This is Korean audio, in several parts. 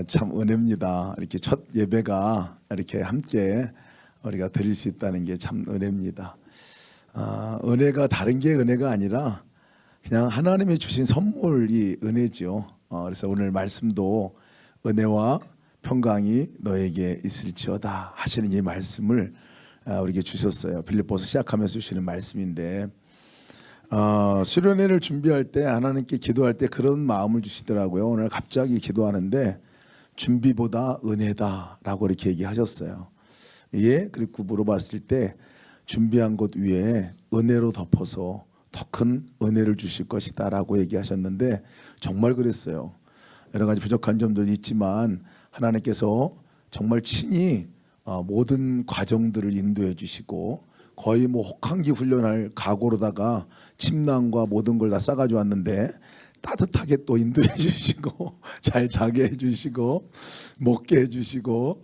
참 은혜입니다. 이렇게 첫 예배가 이렇게 함께 우리가 드릴 수 있다는 게 참 은혜입니다. 은혜가 다른 게 은혜가 아니라 그냥 하나님이 주신 선물이 은혜죠. 그래서 오늘 말씀도 은혜와 평강이 너에게 있을지어다 하시는 이 말씀을 우리에게 주셨어요. 빌립보서 시작하면서 주시는 말씀인데 수련회를 준비할 때 하나님께 기도할 때 그런 마음을 주시더라고요. 오늘 갑자기 기도하는데 준비보다 은혜다라고 이렇게 얘기하셨어요. 예? 그리고 물어봤을 때 준비한 것 위에 은혜로 덮어서 더 큰 은혜를 주실 것이다 라고 얘기하셨는데 정말 그랬어요. 여러 가지 부족한 점도 있지만 하나님께서 정말 친히 모든 과정들을 인도해 주시고 거의 뭐 혹한기 훈련할 각오로다가 침낭과 모든 걸 다 싸가지고 왔는데 따뜻하게 또 인도해 주시고 잘 자게 해주시고 먹게 해주시고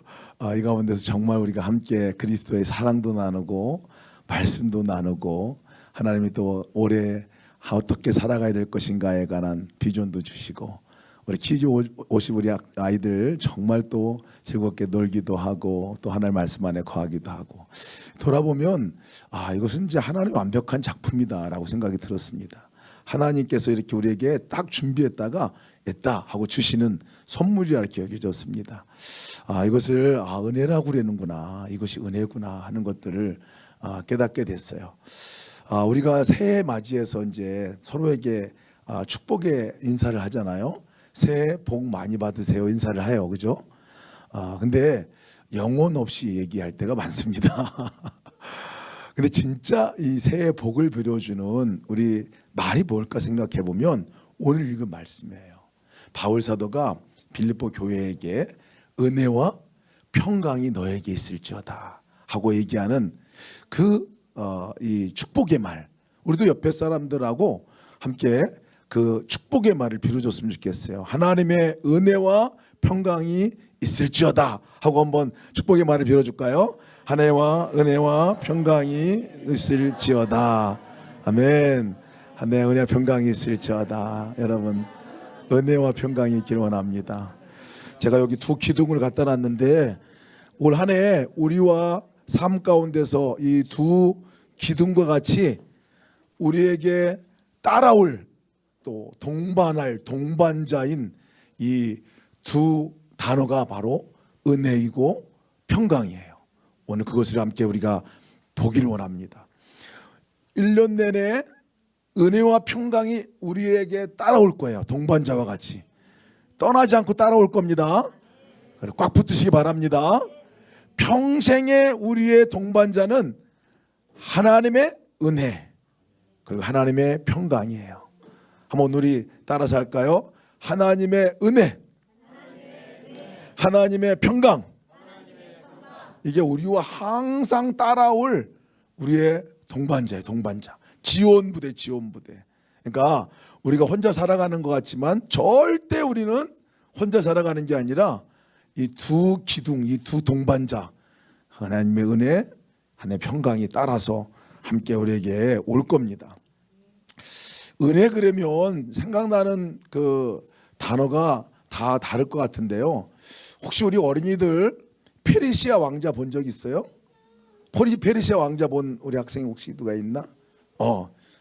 이 가운데서 정말 우리가 함께 그리스도의 사랑도 나누고 말씀도 나누고 하나님이 또 올해 어떻게 살아가야 될 것인가에 관한 비전도 주시고 우리 키즈 50 우리 아이들 정말 또 즐겁게 놀기도 하고 또 하나님 말씀 안에 거하기도 하고 돌아보면 이것은 이제 하나님의 완벽한 작품이다라고 생각이 들었습니다. 하나님께서 이렇게 우리에게 딱 준비했다가 했다 하고 주시는 선물이라 이렇게 여겨졌습니다. 이것을 은혜라고 그러는구나, 이것이 은혜구나 하는 것들을 깨닫게 됐어요. 우리가 새해 맞이해서 이제 서로에게 축복의 인사를 하잖아요. 새해 복 많이 받으세요 인사를 해요, 그죠? 근데 영혼 없이 얘기할 때가 많습니다. 근데 진짜 이 새해 복을 빌어주는 우리 말이 뭘까 생각해 보면 오늘 읽은 말씀이에요. 바울 사도가 빌립보 교회에게 은혜와 평강이 너에게 있을지어다 하고 얘기하는 이 축복의 말, 우리도 옆에 사람들하고 함께 그 축복의 말을 빌어줬으면 좋겠어요. 하나님의 은혜와 평강이 있을지어다 하고 한번 축복의 말을 빌어줄까요? 하나님의 은혜와 평강이 있을지어다. 아멘. 하나님의 은혜와 평강이 있을지어다. 여러분 은혜와 평강이 있기를 원합니다. 제가 여기 두 기둥을 갖다 놨는데 올 한 해 우리와 삶 가운데서 이 두 기둥과 같이 우리에게 따라올 또 동반할 동반자인 이 두 단어가 바로 은혜이고 평강이에요. 오늘 그것을 함께 우리가 보기를 원합니다. 1년 내내 은혜와 평강이 우리에게 따라올 거예요. 동반자와 같이 떠나지 않고 따라올 겁니다. 꽉 붙으시기 바랍니다. 평생의 우리의 동반자는 하나님의 은혜 그리고 하나님의 평강이에요. 한번 우리 따라서 할까요? 하나님의 은혜, 하나님의 평강. 이게 우리와 항상 따라올 우리의 동반자예요. 동반자. 지원부대, 지원부대. 그러니까 우리가 혼자 살아가는 것 같지만 절대 우리는 혼자 살아가는 게 아니라 이 두 기둥, 이 두 동반자, 하나님의 은혜, 하나님의 평강이 따라서 함께 우리에게 올 겁니다. 은혜 그러면 생각나는 그 단어가 다 다를 것 같은데요. 혹시 우리 어린이들 페르시아 왕자 본 적 있어요? 페르시아 왕자 본 우리 학생이 혹시 누가 있나?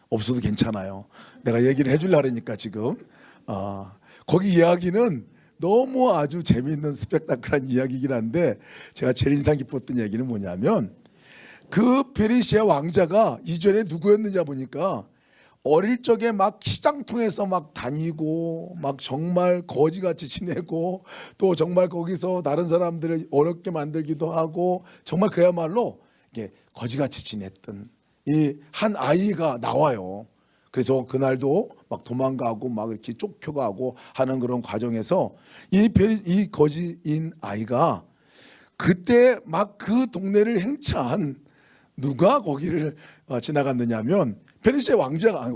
없어도 괜찮아요. 내가 얘기를 해주려고 하니까 지금 거기 이야기는 너무 아주 재미있는 스펙타클한 이야기이긴 한데 제가 제일 인상 깊었던 얘기는 뭐냐면 그 페르시아 왕자가 이전에 누구였느냐 보니까 어릴 적에 막 시장통에서 막 다니고 막 정말 거지같이 지내고 또 정말 거기서 다른 사람들을 어렵게 만들기도 하고 정말 그야말로 이게 거지같이 지냈던 이 한 아이가 나와요. 그래서 그날도 막 도망가고 막 이렇게 쫓겨가고 하는 그런 과정에서 이 거지인 아이가 그때 막 그 동네를 행차한 누가 거기를 지나갔느냐면 페르시아 왕자가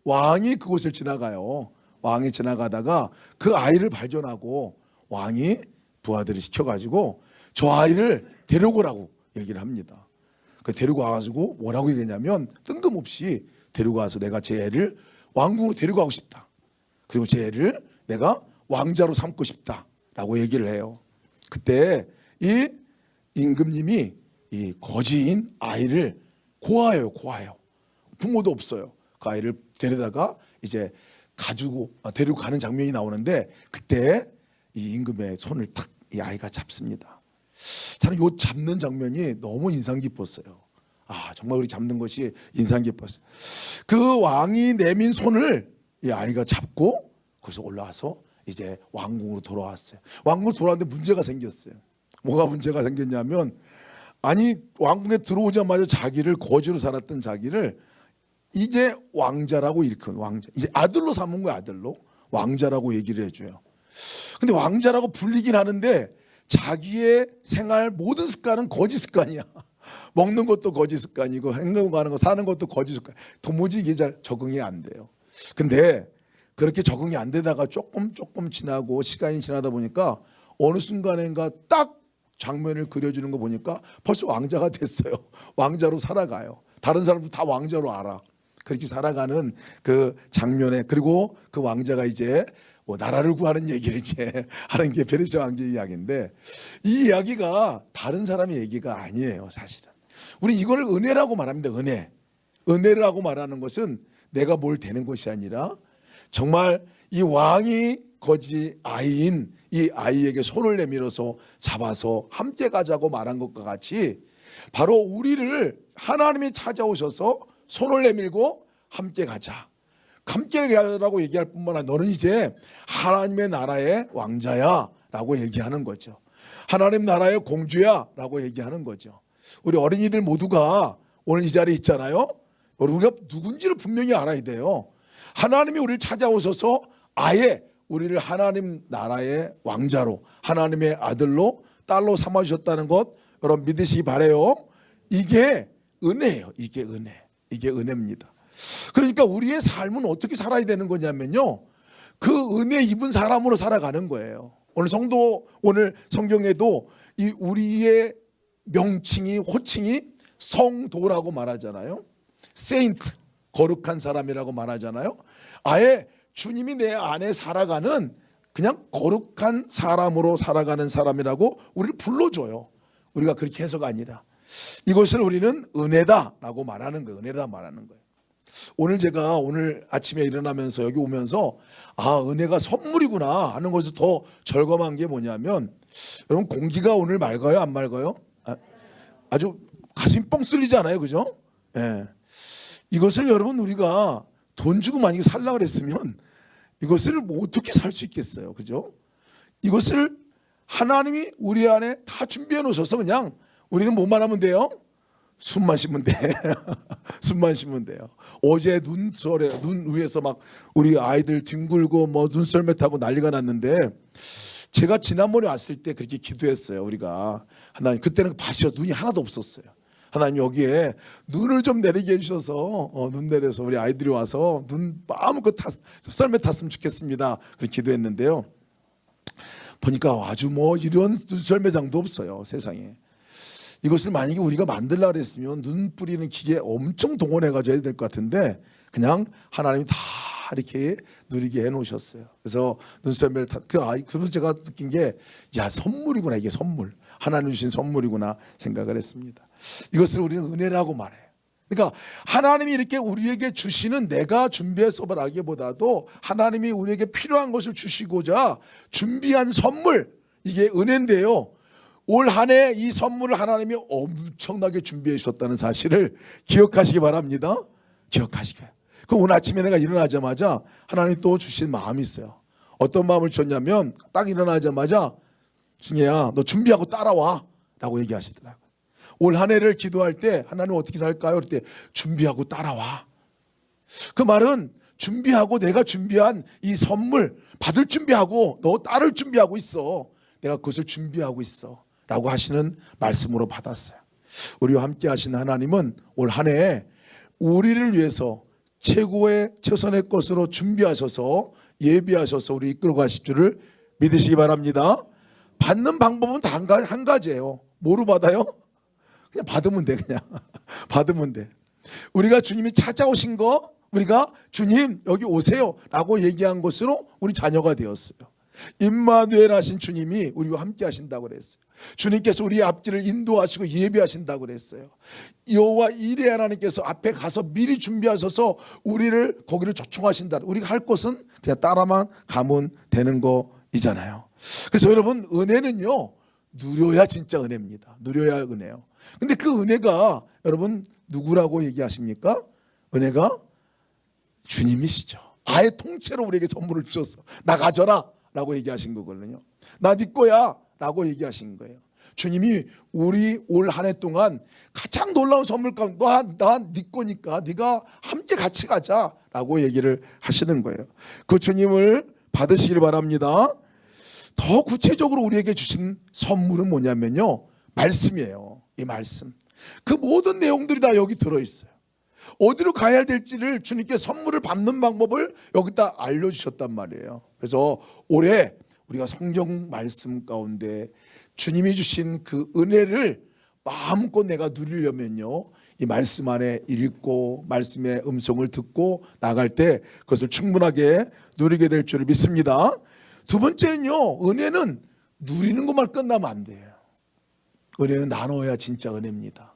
왕이 그곳을 지나가요. 왕이 지나가다가 그 아이를 발견하고 왕이 부하들을 시켜가지고 저 아이를 데려오라고 얘기를 합니다. 데리고 와가지고 뭐라고 얘기했냐면 뜬금없이 데리고 와서 내가 제 애를 왕궁으로 데리고 가고 싶다. 그리고 제 애를 내가 왕자로 삼고 싶다라고 얘기를 해요. 그때 이 임금님이 이 거지인 아이를 고아요. 부모도 없어요. 그 아이를 데려다가 이제 가지고 데리고 가는 장면이 나오는데, 그때 이 임금의 손을 탁 이 아이가 잡습니다. 저는 요 잡는 장면이 너무 인상 깊었어요. 정말 우리 잡는 것이 인상 깊었어요. 그 왕이 내민 손을 이 아이가 잡고 거기서 올라와서 이제 왕궁으로 돌아왔어요. 왕궁으로 돌아왔는데 문제가 생겼어요. 뭐가 문제가 생겼냐면, 아니 왕궁에 들어오자마자 자기를 거지로 살았던 자기를 이제 왕자라고 일컫는, 왕자, 이제 아들로 삼은 거야. 아들로 왕자라고 얘기를 해줘요. 근데 왕자라고 불리긴 하는데 자기의 생활 모든 습관은 거지 습관이야. 먹는 것도 거지 습관이고 행동하는 거, 사는 것도 거지 습관. 도무지 이게 잘 적응이 안 돼요. 근데 그렇게 적응이 안 되다가 조금 지나고 시간이 지나다 보니까 어느 순간인가 딱 장면을 그려주는 거 보니까 벌써 왕자가 됐어요. 왕자로 살아가요. 다른 사람도 다 왕자로 알아. 그렇게 살아가는 그 장면에, 그리고 그 왕자가 이제 뭐 나라를 구하는 얘기를 이제 하는 게 베르시아 왕자의 이야기인데, 이 이야기가 다른 사람의 얘기가 아니에요. 사실은 우리 이걸 은혜라고 말합니다. 은혜라고 말하는 것은 내가 뭘 되는 것이 아니라 정말 이 왕이 거지 아이인 이 아이에게 손을 내밀어서 잡아서 함께 가자고 말한 것과 같이, 바로 우리를 하나님이 찾아오셔서 손을 내밀고 함께 가자, 함께 가라고 얘기할 뿐만 아니라 너는 이제 하나님의 나라의 왕자야 라고 얘기하는 거죠. 하나님 나라의 공주야 라고 얘기하는 거죠. 우리 어린이들 모두가 오늘 이 자리에 있잖아요. 우리가 누군지를 분명히 알아야 돼요. 하나님이 우리를 찾아오셔서 아예 우리를 하나님 나라의 왕자로, 하나님의 아들로, 딸로 삼아주셨다는 것 여러분 믿으시기 바라요. 이게 은혜예요. 이게 은혜입니다. 그러니까 우리의 삶은 어떻게 살아야 되는 거냐면요, 그 은혜 입은 사람으로 살아가는 거예요. 오늘 성경에도 이 우리의 명칭이, 호칭이 성도라고 말하잖아요. 세인트, 거룩한 사람이라고 말하잖아요. 아예 주님이 내 안에 살아가는 그냥 거룩한 사람으로 살아가는 사람이라고 우리를 불러줘요. 우리가 그렇게 해서가 아니라 이것을 우리는 은혜다라고 말하는 거예요. 제가 오늘 아침에 일어나면서 여기 오면서 은혜가 선물이구나 하는 것이 더 절감한 게 뭐냐면, 여러분 공기가 오늘 맑아요? 안 맑아요? 아주 가슴이 뻥 뚫리잖아요. 그죠? 예. 이것을 여러분 우리가 돈 주고 만약에 살려고 그랬으면 이것을 뭐 어떻게 살 수 있겠어요. 그죠? 이것을 하나님이 우리 안에 다 준비해 놓으셔서 그냥 우리는 뭐만 하면 돼요? 숨만 쉬면 돼. 숨만 쉬면 돼요. 어제 눈 위에서 막 우리 아이들 뒹굴고 뭐 눈썰매 타고 난리가 났는데, 제가 지난번에 왔을 때 그렇게 기도했어요. 우리가 하나님, 그때는 밭이요 눈이 하나도 없었어요. 하나님 여기에 눈을 좀 내리게 해주셔서 눈 내려서 우리 아이들이 와서 눈 마음껏 썰매 탔으면 좋겠습니다. 그렇게 기도했는데요. 보니까 아주 뭐 이런 눈썰매장도 없어요. 세상에. 이것을 만약에 우리가 만들려고 했으면 눈 뿌리는 기계 엄청 동원해가지고 해야 될 것 같은데, 그냥 하나님이 다 이렇게 누리게 해놓으셨어요. 그래서 눈썰매를 그래서 제가 느낀 게, 선물이구나. 이게 선물. 하나님 주신 선물이구나 생각을 했습니다. 이것을 우리는 은혜라고 말해요. 그러니까 하나님이 이렇게 우리에게 주시는, 내가 준비해서라기보다도 하나님이 우리에게 필요한 것을 주시고자 준비한 선물, 이게 은혜인데요. 올 한 해 이 선물을 하나님이 엄청나게 준비해 주셨다는 사실을 기억하시기 바랍니다. 기억하시고요. 그럼 오늘 아침에 내가 일어나자마자 하나님이 또 주신 마음이 있어요. 어떤 마음을 줬냐면, 딱 일어나자마자 승혜야 너 준비하고 따라와 라고 얘기하시더라고요. 올 한 해를 기도할 때 하나님 어떻게 살까요? 그럴 때 준비하고 따라와. 그 말은 준비하고, 내가 준비한 이 선물 받을 준비하고, 너 딸을 준비하고 있어. 내가 그것을 준비하고 있어 라고 하시는 말씀으로 받았어요. 우리와 함께 하신 하나님은 올 한 해 우리를 위해서 최선의 것으로 준비하셔서 예비하셔서 우리 이끌어 가실 줄을 믿으시기 바랍니다. 받는 방법은 다 한 가지예요. 뭐로 받아요? 그냥 받으면 돼. 그냥 받으면 돼. 우리가 주님이 찾아오신 거, 우리가 주님 여기 오세요 라고 얘기한 것으로 우리 자녀가 되었어요. 임마누엘 하신 주님이 우리와 함께 하신다고 그랬어요. 주님께서 우리의 앞길을 인도하시고 예비하신다고 그랬어요. 여호와 이레 하나님께서 앞에 가서 미리 준비하셔서 우리를 거기를 초청하신다. 우리가 할 것은 그냥 따라만 가면 되는 거이잖아요. 그래서 여러분, 은혜는요 누려야 진짜 은혜입니다. 누려야 은혜요. 근데 그 은혜가 여러분 누구라고 얘기하십니까? 은혜가 주님이시죠. 아예 통째로 우리에게 선물을 주셔서 나 가져라 라고 얘기하신 거거든요. 나 네 거야 라고 얘기하신 거예요. 주님이 우리 올 한 해 동안 가장 놀라운 선물 가운데 나 네 거니까 네가 함께 같이 가자 라고 얘기를 하시는 거예요. 그 주님을 받으시길 바랍니다. 더 구체적으로 우리에게 주신 선물은 뭐냐면요, 말씀이에요. 이 말씀, 그 모든 내용들이 다 여기 들어있어요. 어디로 가야 될지를 주님께 선물을 받는 방법을 여기다 알려주셨단 말이에요. 그래서 올해 우리가 성경 말씀 가운데 주님이 주신 그 은혜를 마음껏 내가 누리려면요, 이 말씀 안에 읽고 말씀의 음성을 듣고 나갈 때 그것을 충분하게 누리게 될 줄을 믿습니다. 두 번째는요, 은혜는 누리는 것만 끝나면 안 돼요. 은혜는 나눠야 진짜 은혜입니다.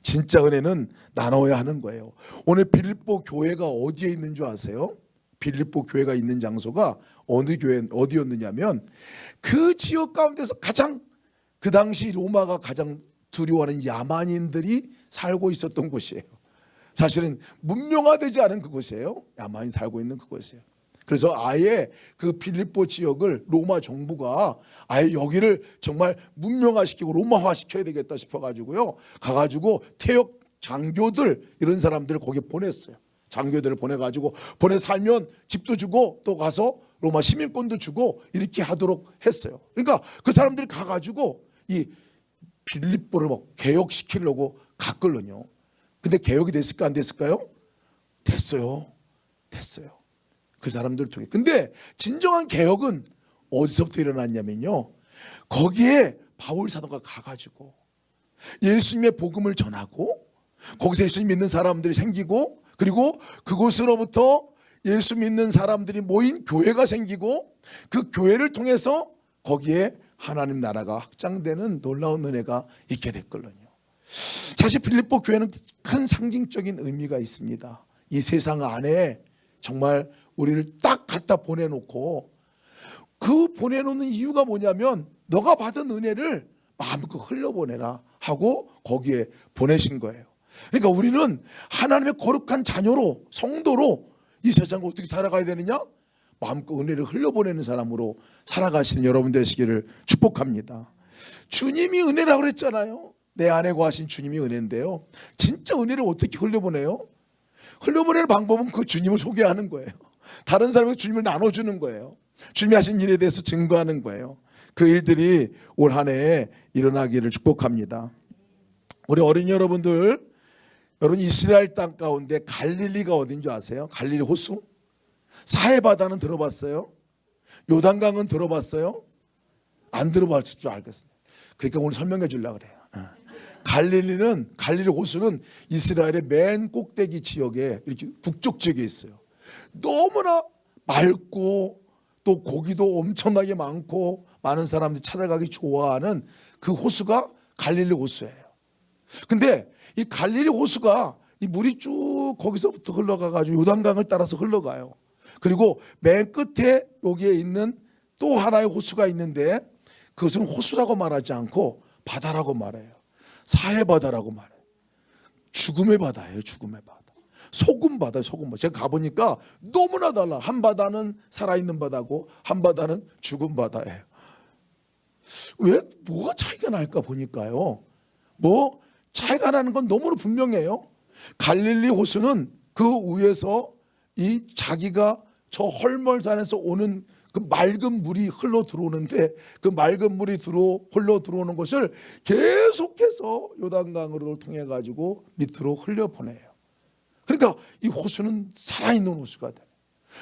진짜 은혜는 나눠야 하는 거예요. 오늘 빌립보 교회가 어디에 있는 줄 아세요? 빌립보 교회가 있는 장소가 어디였느냐면 그 지역 가운데서 가장, 그 당시 로마가 가장 두려워하는 야만인들이 살고 있었던 곳이에요. 사실은 문명화되지 않은 그곳이에요. 야만인 살고 있는 그곳이에요. 그래서 아예 그 빌립보 지역을 로마 정부가 아예 여기를 정말 문명화시키고 로마화 시켜야 되겠다 싶어가지고요, 가가지고 퇴역 장교들 이런 사람들을 거기 보냈어요. 장교들을 보내가지고 보내 살면 집도 주고 또 가서 로마 시민권도 주고 이렇게 하도록 했어요. 그러니까 그 사람들이 가가지고 이 빌립보를 막 개혁시키려고 갔거든요. 근데 개혁이 됐을까 안 됐을까요? 됐어요. 그 사람들을 통해. 근데 진정한 개혁은 어디서부터 일어났냐면요, 거기에 바울 사도가 가가지고 예수님의 복음을 전하고 거기서 예수님 믿는 사람들이 생기고, 그리고 그곳으로부터 예수 믿는 사람들이 모인 교회가 생기고, 그 교회를 통해서 거기에 하나님 나라가 확장되는 놀라운 은혜가 있게 됐거든요. 사실 빌립보 교회는 큰 상징적인 의미가 있습니다. 이 세상 안에 정말 우리를 딱 갖다 보내놓고, 그 보내놓는 이유가 뭐냐면 너가 받은 은혜를 마음껏 흘려보내라 하고 거기에 보내신 거예요. 그러니까 우리는 하나님의 거룩한 자녀로, 성도로 이 세상을 어떻게 살아가야 되느냐? 마음껏 은혜를 흘려보내는 사람으로 살아가시는 여러분 되시기를 축복합니다. 주님이 은혜라고 그랬잖아요. 내 안에 거하신 주님이 은혜인데요, 진짜 은혜를 어떻게 흘려보내요? 흘려보내는 방법은 그 주님을 소개하는 거예요. 다른 사람에게 주님을 나눠주는 거예요. 주님이 하신 일에 대해서 증거하는 거예요. 그 일들이 올 한 해에 일어나기를 축복합니다. 우리 어린이 여러분들, 여러분 이스라엘 땅 가운데 갈릴리가 어딘 줄 아세요? 갈릴리 호수? 사해바다는 들어봤어요? 요단강은 들어봤어요? 안 들어봤을 줄 알겠어요. 그러니까 오늘 설명해 주려고 그래요. 갈릴리 호수는 이스라엘의 맨 꼭대기 지역에, 이렇게 북쪽 지역에 있어요. 너무나 맑고 또 고기도 엄청나게 많고 많은 사람들이 찾아가기 좋아하는 그 호수가 갈릴리 호수예요. 근데 이 갈릴리 호수가 이 물이 쭉 거기서부터 흘러가가지고 요단강을 따라서 흘러가요. 그리고 맨 끝에 여기에 있는 또 하나의 호수가 있는데 그것은 호수라고 말하지 않고 바다라고 말해요. 사해바다라고 말해요. 죽음의 바다예요. 죽음의 바다. 소금 바다, 소금 바다. 제가 가보니까 너무나 달라. 한 바다는 살아있는 바다고 한 바다는 죽은 바다예요. 왜, 뭐가 차이가 날까 보니까요, 뭐 차이가 나는 건 너무나 분명해요. 갈릴리 호수는 그 위에서 이 자기가 저 헐멀산에서 오는 그 맑은 물이 흘러 들어오는데, 그 맑은 물이 흘러 들어오는 것을 계속해서 요단강으로 통해 가지고 밑으로 흘려 보내요. 그러니까 이 호수는 살아있는 호수가 돼요.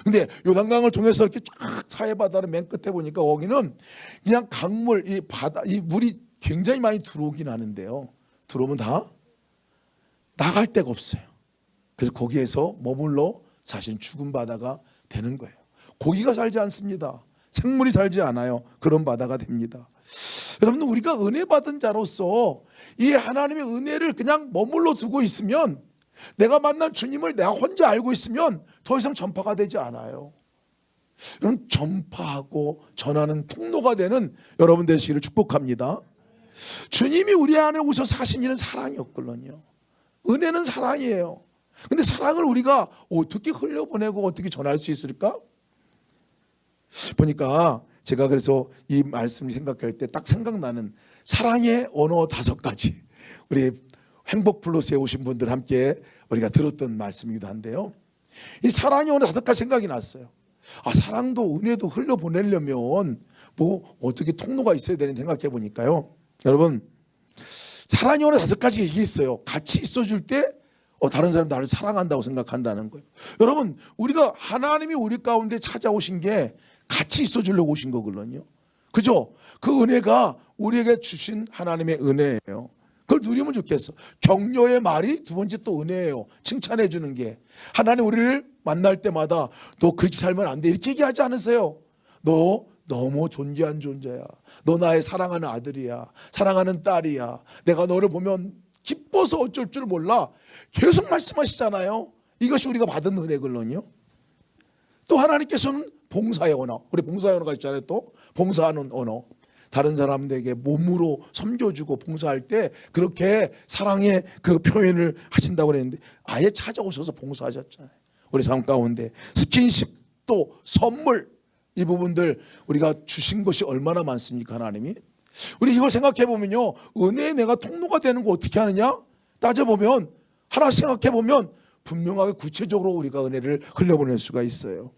근데 요단강을 통해서 이렇게 쫙 사해바다를 맨 끝에 보니까 거기는 그냥 강물, 이 바다, 이 물이 굉장히 많이 들어오긴 하는데요, 들어오면 다 나갈 데가 없어요. 그래서 거기에서 머물러 사실 죽은 바다가 되는 거예요. 고기가 살지 않습니다. 생물이 살지 않아요. 그런 바다가 됩니다. 여러분, 우리가 은혜 받은 자로서 이 하나님의 은혜를 그냥 머물러 두고 있으면, 내가 만난 주님을 내가 혼자 알고 있으면 더 이상 전파가 되지 않아요. 이런 전파하고 전하는 통로가 되는 여러분 되시기를 축복합니다. 주님이 우리 안에 오셔서 하신 일은 사랑이었거든요. 은혜는 사랑이에요. 근데 사랑을 우리가 어떻게 흘려보내고 어떻게 전할 수 있을까? 보니까 제가 그래서 이 말씀을 생각할 때 딱 생각나는 사랑의 언어 5가지, 우리 행복 플러스에 오신 분들 함께 우리가 들었던 말씀이기도 한데요. 이 사랑의 언어 5가지 생각이 났어요. 사랑도 은혜도 흘려보내려면 뭐 어떻게 통로가 있어야 되는지 생각해 보니까요. 여러분, 사랑의 언어 5가지 얘기 있어요. 같이 있어줄 때 다른 사람 나를 사랑한다고 생각한다는 거예요. 여러분, 우리가 하나님이 우리 가운데 찾아오신 게 같이 있어주려고 오신 거거든요. 그죠? 그 은혜가 우리에게 주신 하나님의 은혜예요. 그걸 누리면 좋겠어. 격려의 말이 2번째 또 은혜예요. 칭찬해 주는 게. 하나님 우리를 만날 때마다 너 그렇게 살면 안 돼 이렇게 얘기하지 않으세요. 너 너무 존귀한 존재야. 너 나의 사랑하는 아들이야. 사랑하는 딸이야. 내가 너를 보면 기뻐서 어쩔 줄 몰라. 계속 말씀하시잖아요. 이것이 우리가 받은 은혜거든요. 또 하나님께서는 봉사의 언어, 우리 봉사의 언어가 있잖아요. 또 봉사하는 언어, 다른 사람들에게 몸으로 섬겨주고 봉사할 때 그렇게 사랑의 그 표현을 하신다고 그랬는데 아예 찾아오셔서 봉사하셨잖아요. 우리 삶 가운데 스킨십, 또 선물, 이 부분들 우리가 주신 것이 얼마나 많습니까? 하나님이. 우리 이걸 생각해 보면요, 은혜의 내가 통로가 되는 거 어떻게 하느냐 따져보면, 하나 생각해 보면 분명하게 구체적으로 우리가 은혜를 흘려보낼 수가 있어요.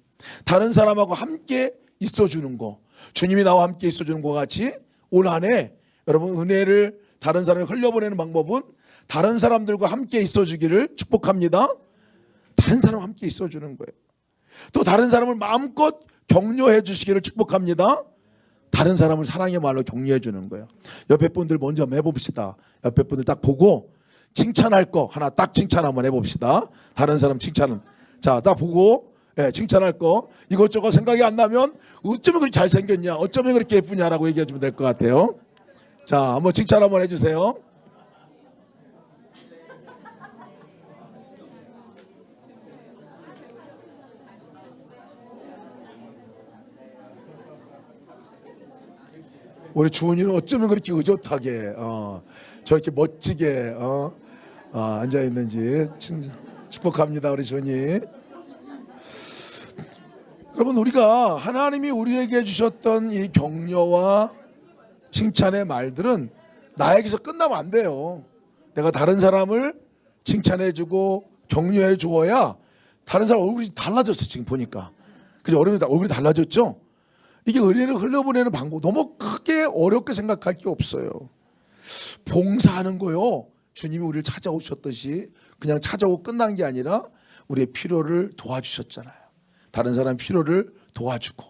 다른 사람하고 함께 있어주는 거, 주님이 나와 함께 있어주는 것 같이 올 한 해 여러분 은혜를 다른 사람에 흘려보내는 방법은 다른 사람들과 함께 있어주기를 축복합니다. 다른 사람과 함께 있어주는 거예요. 또 다른 사람을 마음껏 격려해 주시기를 축복합니다. 다른 사람을 사랑의 말로 격려해 주는 거예요. 옆에 분들 먼저 해봅시다. 옆에 분들 딱 보고 칭찬할 거 하나 딱 칭찬 한번 해봅시다. 다른 사람 칭찬은, 자, 딱 보고 칭찬할 거 이것저것 생각이 안 나면 어쩌면 그렇게 잘생겼냐, 어쩌면 그렇게 예쁘냐라고 얘기해 주면 될 것 같아요. 자, 한번 칭찬 한번 해주세요. 우리 주은이는 어쩌면 그렇게 의젓하게 저렇게 멋지게 앉아 있는지 축복합니다. 우리 주은이. 여러분, 우리가 하나님이 우리에게 주셨던 이 격려와 칭찬의 말들은 나에게서 끝나면 안 돼요. 내가 다른 사람을 칭찬해주고 격려해 주어야 다른 사람 얼굴이 달라졌어. 지금 보니까 그죠? 얼굴이 달라졌죠. 이게 은혜를 흘려보내는 방법 너무 크게 어렵게 생각할 게 없어요. 봉사하는 거요, 주님이 우리를 찾아오셨듯이 그냥 찾아오고 끝난 게 아니라 우리의 필요를 도와주셨잖아요. 다른 사람 필요를 도와주고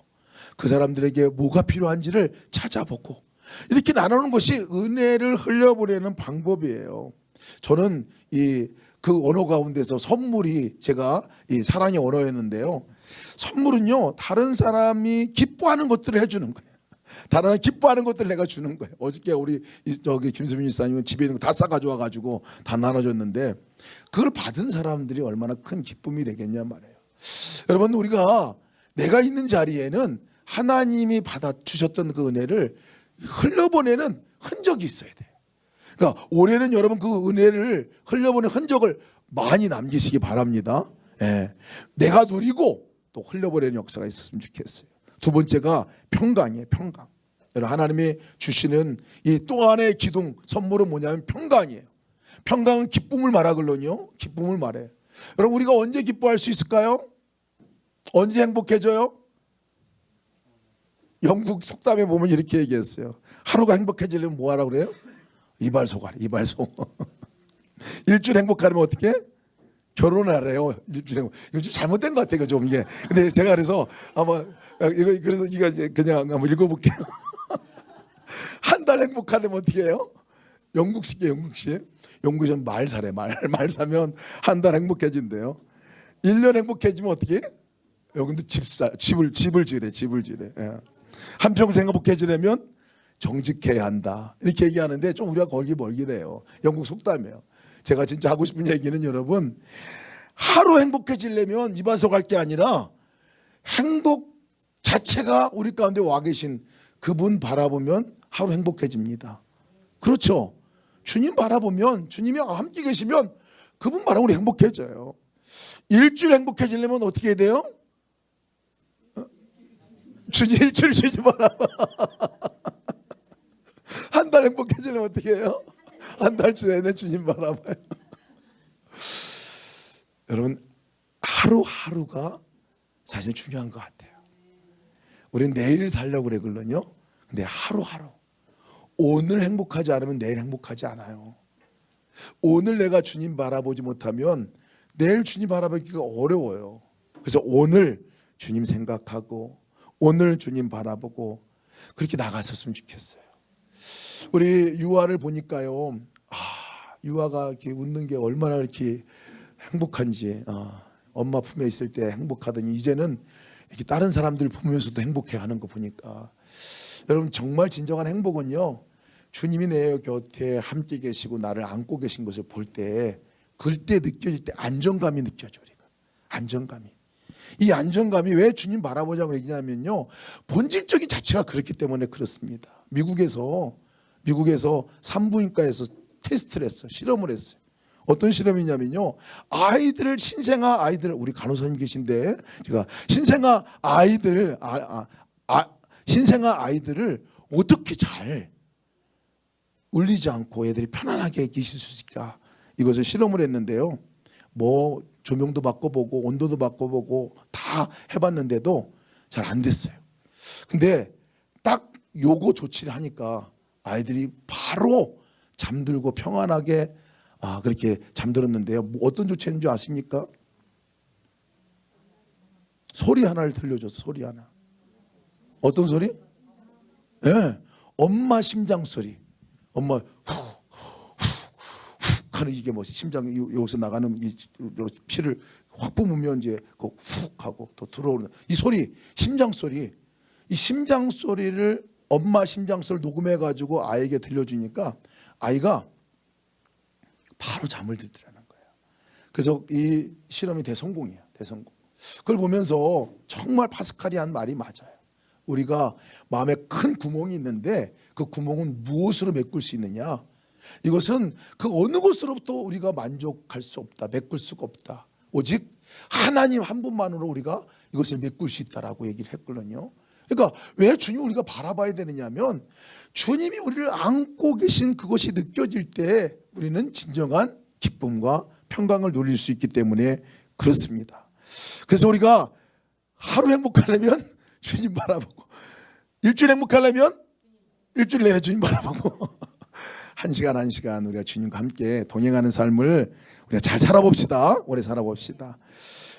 그 사람들에게 뭐가 필요한지를 찾아보고 이렇게 나누는 것이 은혜를 흘려보내는 방법이에요. 저는 그 언어 가운데서 선물이 제가 이 사랑의 언어였는데요. 선물은요, 다른 사람이 기뻐하는 것들을 해주는 거예요. 다른 사람이 기뻐하는 것들을 내가 주는 거예요. 어저께 우리 김수민 집사님은 집에 있는 거 다 싸가지고 와가지고 다 나눠줬는데 그걸 받은 사람들이 얼마나 큰 기쁨이 되겠냐 말이에요. 여러분, 우리가 내가 있는 자리에는 하나님이 받아주셨던 그 은혜를 흘려보내는 흔적이 있어야 돼요. 그러니까 올해는 여러분 그 은혜를 흘려보내는 흔적을 많이 남기시기 바랍니다. 내가 누리고 또 흘려보내는 역사가 있었으면 좋겠어요. 2번째가 평강이에요. 평강. 여러분, 하나님이 주시는 이 또 하나의 기둥 선물은 뭐냐면 평강이에요. 평강은 기쁨을 말하거든요. 기쁨을 말해요. 여러분, 우리가 언제 기뻐할 수 있을까요? 언제 행복해져요? 영국 속담에 보면 이렇게 얘기했어요. 하루가 행복해지려면 뭐 하라고 그래요? 이발소가래. 이발소. 일주일 행복하려면 어떻게? 결혼하래요. 일주일 행복. 이거 좀 잘못된 것 같아요. 좀 이게. 근데 제가 그래서 그래서 이거 그냥 한번 읽어볼게요. 한 달 행복하려면 어떻게 해요? 영국식이에요. 영국식. 영국에서는 말 사래. 말 사면 한 달 행복해진대요. 1년 행복해지면 어떻게? 여기도 집을 지으래. 집을 지으래. 한평생 행복해지려면 정직해야 한다. 이렇게 얘기하는데 좀 우리가 거기 멀기래요. 영국 속담이에요. 제가 진짜 하고 싶은 얘기는 여러분, 하루 행복해지려면 입안속 할 게 아니라 행복 자체가 우리 가운데 와 계신 그분 바라보면 하루 행복해집니다. 그렇죠. 주님 바라보면, 주님이 함께 계시면 그분 바라보면 우리 행복해져요. 일주일 행복해지려면 어떻게 해야 돼요? 주님 일주일 주님 바라봐. 한 달 행복해지려면 어떻게 해요? 한 달 내내 주님 바라봐요. 여러분, 하루하루가 사실 중요한 것 같아요. 우리는 내일 살려고 그래 그러거든요. 근데 하루하루, 오늘 행복하지 않으면 내일 행복하지 않아요. 오늘 내가 주님 바라보지 못하면 내일 주님 바라보기가 어려워요. 그래서 오늘 주님 생각하고 오늘 주님 바라보고 그렇게 나갔었으면 좋겠어요. 우리 유아를 보니까요, 유아가 이렇게 웃는 게 얼마나 이렇게 행복한지, 엄마 품에 있을 때 행복하더니 이제는 이렇게 다른 사람들 보면서도 행복해하는 거 보니까, 여러분 정말 진정한 행복은요, 주님이 내 곁에 함께 계시고 나를 안고 계신 것을 볼 때, 그때 느껴질 때 안정감이 느껴져. 우리가 안정감이, 이 안정감이 왜 주님 바라보자고 얘기하면요, 본질적인 자체가 그렇기 때문에 그렇습니다. 미국에서 산부인과에서 테스트를 했어요. 실험을 했어요. 어떤 실험이냐면요, 신생아 아이들, 우리 간호사님 계신데 제가 신생아 아이들을 어떻게 잘 울리지 않고 애들이 편안하게 계실 수 있을까, 이것을 실험을 했는데요, 뭐 조명도 바꿔보고 온도도 바꿔보고 다 해봤는데도 잘 안 됐어요. 근데 딱 요거 조치를 하니까 아이들이 바로 잠들고 평안하게 그렇게 잠들었는데요. 뭐 어떤 조치인지 아십니까? 소리 하나를 들려줘서, 소리 하나. 어떤 소리? 예, 네, 엄마 심장 소리. 엄마 후 하는, 이게 뭐 심장이 여기서 나가는 이 피를 확 뿜으면 이제 훅 하고 또 들어오는 이 소리, 심장 소리. 이 심장 소리를, 엄마 심장 소리를 녹음해 가지고 아이에게 들려주니까 아이가 바로 잠을 들더라는 거예요. 그래서 이 실험이 대성공이에요. 대성공. 그걸 보면서 정말 파스칼이 한 말이 맞아요. 우리가 마음에 큰 구멍이 있는데 그 구멍은 무엇으로 메꿀 수 있느냐? 이것은 그 어느 것으로부터 우리가 만족할 수 없다. 메꿀 수가 없다. 오직 하나님 한 분만으로 우리가 이것을 메꿀 수 있다라고 얘기를 했거든요. 그러니까 왜 주님을 우리가 바라봐야 되느냐면, 주님이 우리를 안고 계신 그것이 느껴질 때 우리는 진정한 기쁨과 평강을 누릴 수 있기 때문에 그렇습니다. 그래서 우리가 하루 행복하려면 주님 바라보고, 일주일 행복하려면 일주일 내내 주님 바라보고 한 시간 우리가 주님과 함께 동행하는 삶을 우리가 잘 살아봅시다. 오래 살아봅시다.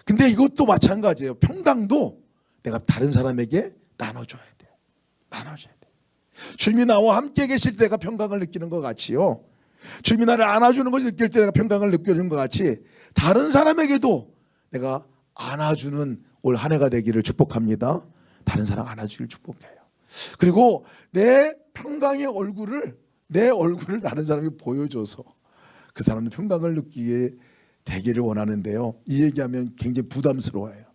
근데 이것도 마찬가지예요. 평강도 내가 다른 사람에게 나눠줘야 돼요. 나눠줘야 돼요. 주님이 나와 함께 계실 때 내가 평강을 느끼는 것 같이요, 주님이 나를 안아주는 것을 느낄 때 내가 평강을 느끼는 것 같이, 다른 사람에게도 내가 안아주는 올 한 해가 되기를 축복합니다. 다른 사람 안아주기를 축복해요. 그리고 내 평강의 얼굴을, 내 얼굴을 다른 사람에게 보여줘서 그 사람도 평강을 느끼게 되기를 원하는데요, 이 얘기하면 굉장히 부담스러워요.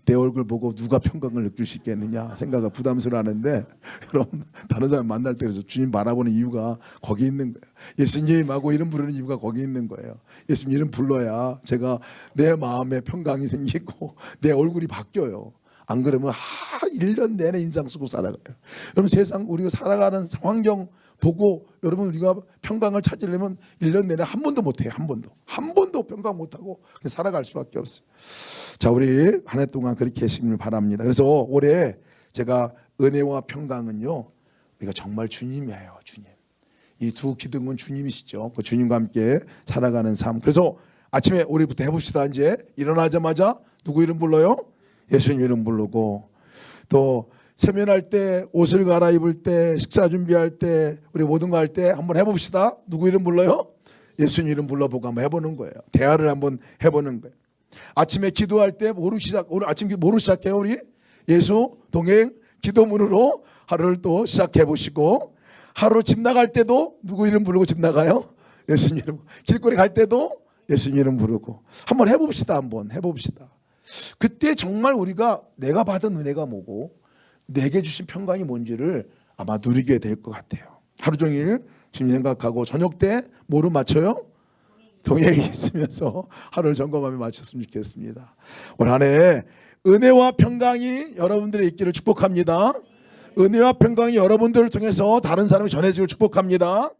내 얼굴 보고 누가 평강을 느낄 수 있겠느냐 생각을 부담스러워하는데, 여러분 다른 사람 만날 때 그래서 주님 바라보는 이유가 거기 있는 거예요. 예수님하고 이름 부르는 이유가 거기 있는 거예요. 예수님 이름 불러야 제가 내 마음에 평강이 생기고 내 얼굴이 바뀌어요. 안 그러면 1년 내내 인상 쓰고 살아가요. 여러분 세상 우리가 살아가는 환경 보고, 여러분 우리가 평강을 찾으려면 1년 내내 한 번도 못해요. 한 번도 평강 못하고 그냥 살아갈 수밖에 없어요. 자, 우리 한 해 동안 그렇게 하시길 바랍니다. 그래서 올해 제가 은혜와 평강은요, 우리가 정말 주님이에요. 주님. 이 두 기둥은 주님이시죠. 그 주님과 함께 살아가는 삶. 그래서 아침에 우리부터 해봅시다. 이제 일어나자마자 누구 이름 불러요? 예수님 이름 부르고, 또 세면할 때, 옷을 갈아입을 때, 식사 준비할 때, 우리 모든 거 할 때 한번 해봅시다. 누구 이름 불러요? 예수님 이름 불러보고 한번 해보는 거예요. 대화를 한번 해보는 거예요. 아침에 기도할 때 오늘 아침 뭐로 시작해요? 우리 예수 동행 기도문으로 하루를 또 시작해 보시고, 하루 집 나갈 때도 누구 이름 부르고 집 나가요? 예수님 이름. 길거리 갈 때도 예수님 이름 부르고 한번 해봅시다. 한번 해봅시다. 그때 정말 우리가 내가 받은 은혜가 뭐고 내게 주신 평강이 뭔지를 아마 누리게 될 것 같아요. 하루 종일 주님 생각하고 저녁 때 뭐로 맞춰요? 동행이 있으면서 하루를 점검하며 마쳤으면 좋겠습니다. 올 한 해 은혜와 평강이 여러분들의 있기를 축복합니다. 은혜와 평강이 여러분들을 통해서 다른 사람이 전해지기를 축복합니다.